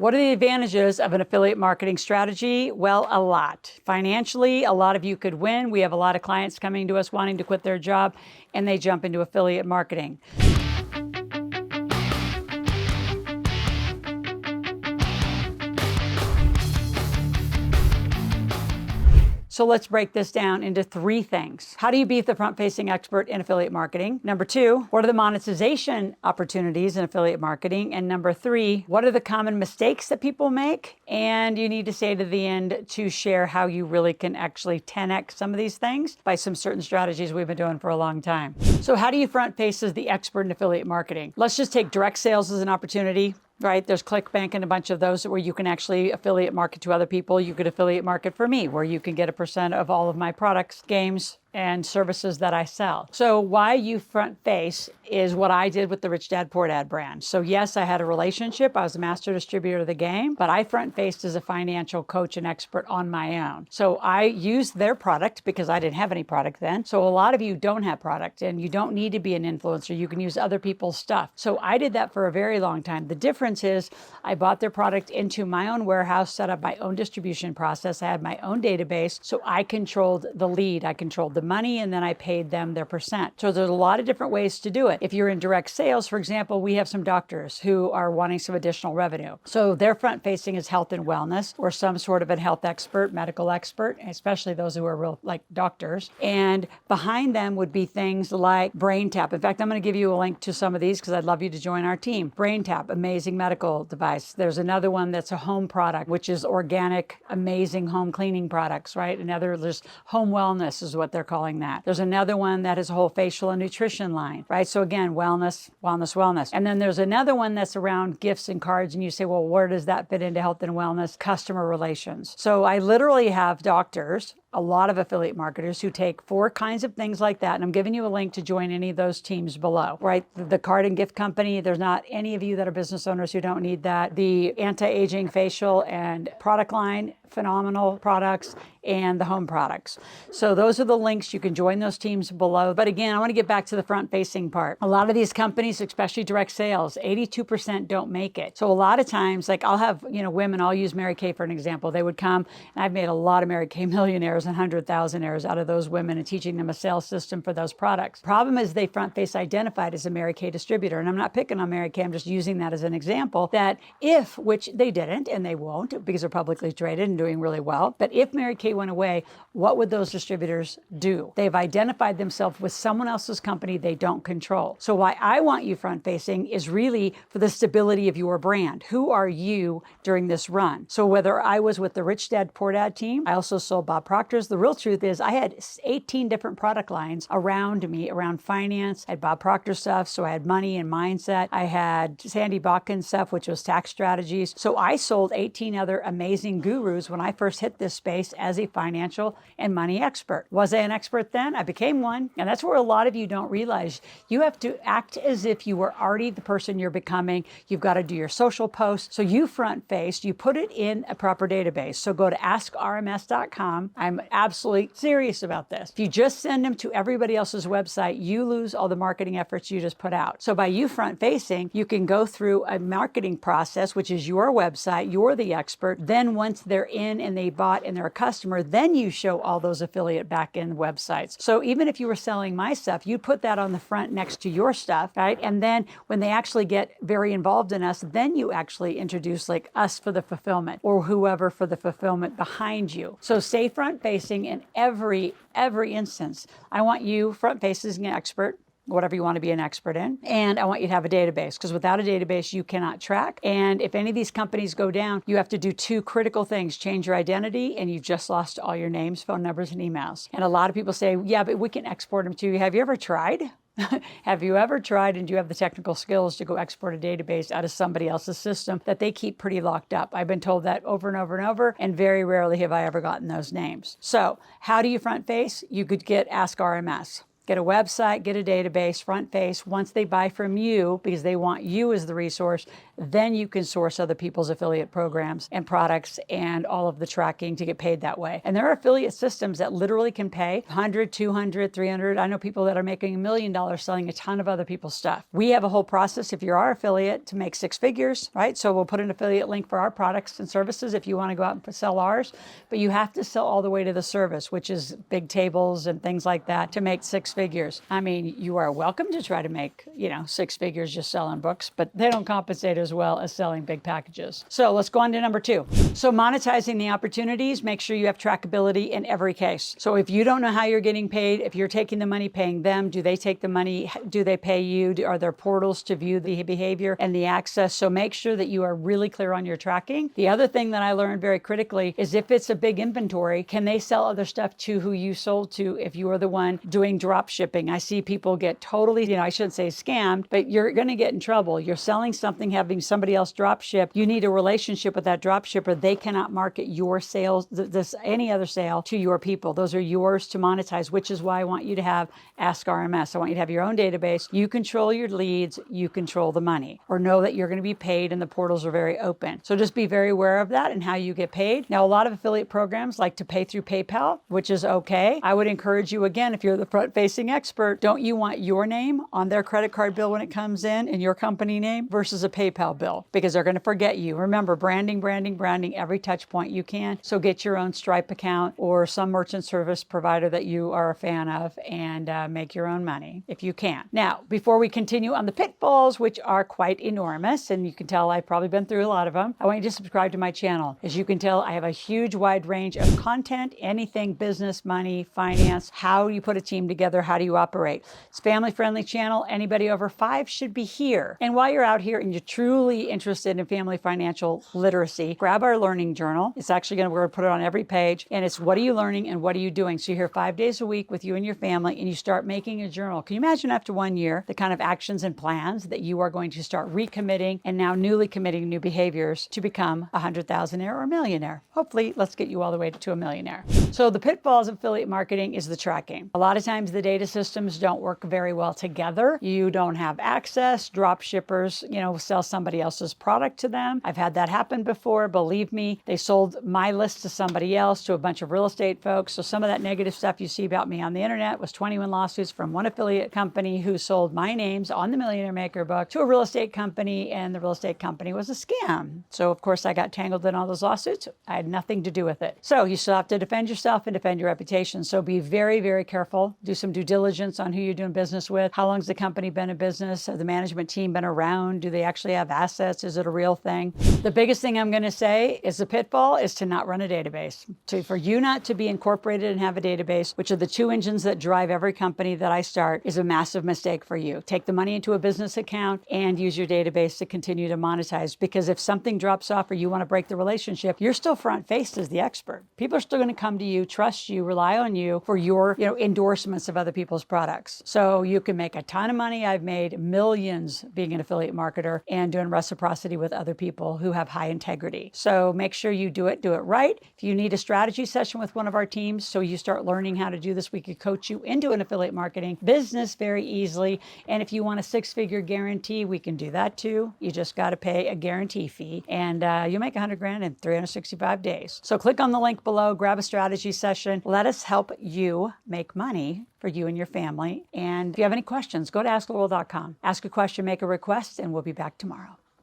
What are the advantages of an affiliate marketing strategy? Well, a lot. Financially, a lot of you could win. We have a lot of clients coming to us wanting to quit their job, and they jump into affiliate marketing. So let's break this down into 3 things. How do you be the front-facing expert in affiliate marketing? Number 2, what are the monetization opportunities in affiliate marketing? And number 3, what are the common mistakes that people make? And you need to stay to the end to share how you really can actually 10x some of these things by some certain strategies we've been doing for a long time. So how do you front-face as the expert in affiliate marketing? Let's just take direct sales as an opportunity. Right? There's ClickBank and a bunch of those where you can actually affiliate market to other people. You could affiliate market for me, where you can get a % of all of my products, games, and services that I sell. So why you front face is what I did with the Rich Dad Poor Dad brand. So yes, I had a relationship. I was a master distributor of the game, but I front faced as a financial coach and expert on my own. So I used their product because I didn't have any product then. So a lot of you don't have product and you don't need to be an influencer. You can use other people's stuff. So I did that for a very long time. The difference is I bought their product into my own warehouse, set up my own distribution process. I had my own database. So I controlled the lead. I controlled the money, and then I paid them their %. So there's a lot of different ways to do it. If you're in direct sales, for example, we have some doctors who are wanting some additional revenue. So their front facing is health and wellness, or some sort of a health expert, medical expert, especially those who are real like doctors. And behind them would be things like BrainTap. In fact, I'm going to give you a link to some of these because I'd love you to join our team. BrainTap, amazing medical device. There's another one that's a home product, which is organic, amazing home cleaning products, right? Another, there's home wellness is what they're calling that. There's another one that is a whole facial and nutrition line, right? So again, wellness, wellness, wellness. And then there's another one that's around gifts and cards. And you say, well, where does that fit into health and wellness? Customer relations. So I literally have doctors, a lot of affiliate marketers who take 4 kinds of things like that. And I'm giving you a link to join any of those teams below, right? The card and gift company, there's not any of you that are business owners who don't need that. The anti-aging facial and product line, phenomenal products, and the home products. So those are the links. You can join those teams below. But again, I want to get back to the front-facing part. A lot of these companies, especially direct sales, 82% don't make it. So a lot of times, like I'll have, women, I'll use Mary Kay for an example. They would come, and I've made a lot of Mary Kay millionaires and 100,000aires out of those women and teaching them a sales system for those products. Problem is they front-face identified as a Mary Kay distributor. And I'm not picking on Mary Kay. I'm just using that as an example that if, which they didn't, and they won't because they're publicly traded and doing really well. But if Mary Kay went away, what would those distributors do? They've identified themselves with someone else's company they don't control. So why I want you front facing is really for the stability of your brand. Who are you during this run? So whether I was with the Rich Dad Poor Dad team, I also sold Bob Proctor's. The real truth is I had 18 different product lines around me, around finance. I had Bob Proctor stuff, so I had money and mindset. I had Sandy Botkin stuff, which was tax strategies. So I sold 18 other amazing gurus when I first hit this space as a financial and money expert. Was I an expert then? I became one. And that's where a lot of you don't realize you have to act as if you were already the person you're becoming. You've got to do your social posts. So you front face, you put it in a proper database. So go to askrms.com. I'm absolutely serious about this. If you just send them to everybody else's website, you lose all the marketing efforts you just put out. So by you front facing, you can go through a marketing process, which is your website. You're the expert. Then once they're in and they bought and they're a customer, then you show all those affiliate back-end websites. So even if you were selling my stuff, you put that on the front next to your stuff, right? And then when they actually get very involved in us, then you actually introduce like us for the fulfillment or whoever for the fulfillment behind you. So stay front-facing in every instance. I want you front-facing expert, whatever you want to be an expert in. And I want you to have a database because without a database, you cannot track. And if any of these companies go down, you have to do 2 critical things, change your identity, and you've just lost all your names, phone numbers, and emails. And a lot of people say, yeah, but we can export them to you. Have you ever tried? Have you ever tried, and do you have the technical skills to go export a database out of somebody else's system that they keep pretty locked up? I've been told that over and over and over, and very rarely have I ever gotten those names. So how do you front face? You could get Ask RMS. Get a website, get a database, front face. Once they buy from you, because they want you as the resource, then you can source other people's affiliate programs and products and all of the tracking to get paid that way. And there are affiliate systems that literally can pay 100, 200, 300. I know people that are making $1 million selling a ton of other people's stuff. We have a whole process if you're our affiliate to make 6 figures, right? So we'll put an affiliate link for our products and services if you want to go out and sell ours, but you have to sell all the way to the service, which is big tables and things like that to make 6 figures. I mean, you are welcome to try to make, 6 figures just selling books, but they don't compensate as well as selling big packages. So let's go on to number 2. So monetizing the opportunities, make sure you have trackability in every case. So if you don't know how you're getting paid, if you're taking the money, paying them, do they take the money? Do they pay you? Are there portals to view the behavior and the access? So make sure that you are really clear on your tracking. The other thing that I learned very critically is if it's a big inventory, can they sell other stuff to who you sold to if you are the one doing drop shipping? I see people get totally, I shouldn't say scammed, but you're going to get in trouble. You're selling something, having somebody else drop ship. You need a relationship with that drop shipper. They cannot market your sales, any other sale to your people. Those are yours to monetize, which is why I want you to have Ask RMS. I want you to have your own database. You control your leads, you control the money, or know that you're going to be paid and the portals are very open. So just be very aware of that and how you get paid. Now, a lot of affiliate programs like to pay through PayPal, which is okay. I would encourage you, again, if you're the front-facing expert, don't you want your name on their credit card bill when it comes in and your company name versus a PayPal bill? Because they're going to forget you. Remember, branding, every touch point you can. So get your own Stripe account or some merchant service provider that you are a fan of and make your own money if you can. Now, before we continue on the pitfalls, which are quite enormous, and you can tell I've probably been through a lot of them, I want you to subscribe to my channel. As you can tell, I have a huge wide range of content, anything business, money, finance, how you put a team together, how do you operate. It's a family-friendly channel. Anybody over 5 should be here. And while you're out here and you're truly interested in family financial literacy, grab our learning journal. It's actually we're going to put it on every page, and it's what are you learning and what are you doing? So you're here 5 days a week with you and your family, and you start making a journal. Can you imagine after 1 year, the kind of actions and plans that you are going to start recommitting and now newly committing new behaviors to become a 100,000-aire or a millionaire? Hopefully, let's get you all the way to a millionaire. So the pitfalls of affiliate marketing is the tracking. A lot of times the data systems don't work very well together. You don't have access. Drop shippers, sell somebody else's product to them. I've had that happen before. Believe me, they sold my list to somebody else, to a bunch of real estate folks. So some of that negative stuff you see about me on the internet was 21 lawsuits from one affiliate company who sold my names on the Millionaire Maker book to a real estate company, and the real estate company was a scam. So of course I got tangled in all those lawsuits. I had nothing to do with it. So you still have to defend yourself and defend your reputation. So be very, very careful. Do some due diligence on who you're doing business with. How long has the company been in business? Has the management team been around? Do they actually have assets? Is it a real thing? The biggest thing I'm going to say is the pitfall is to not run a database. For you not to be incorporated and have a database, which are the 2 engines that drive every company that I start, is a massive mistake for you. Take the money into a business account and use your database to continue to monetize. Because if something drops off or you want to break the relationship, you're still front-faced as the expert. People are still going to come to you, trust you, rely on you for your endorsements of other people's products. So you can make a ton of money. I've made millions being an affiliate marketer and doing reciprocity with other people who have high integrity. So make sure you do it right. If you need a strategy session with one of our teams so you start learning how to do this, we could coach you into an affiliate marketing business very easily. And if you want a 6-figure guarantee, we can do that too. You just got to pay a guarantee fee, and you'll make $100,000 in 365 days. So click on the link below, grab a strategy session. Let us help you make money for you and your family. And if you have any questions, go to askloral.com. Ask a question, make a request, and we'll be back tomorrow.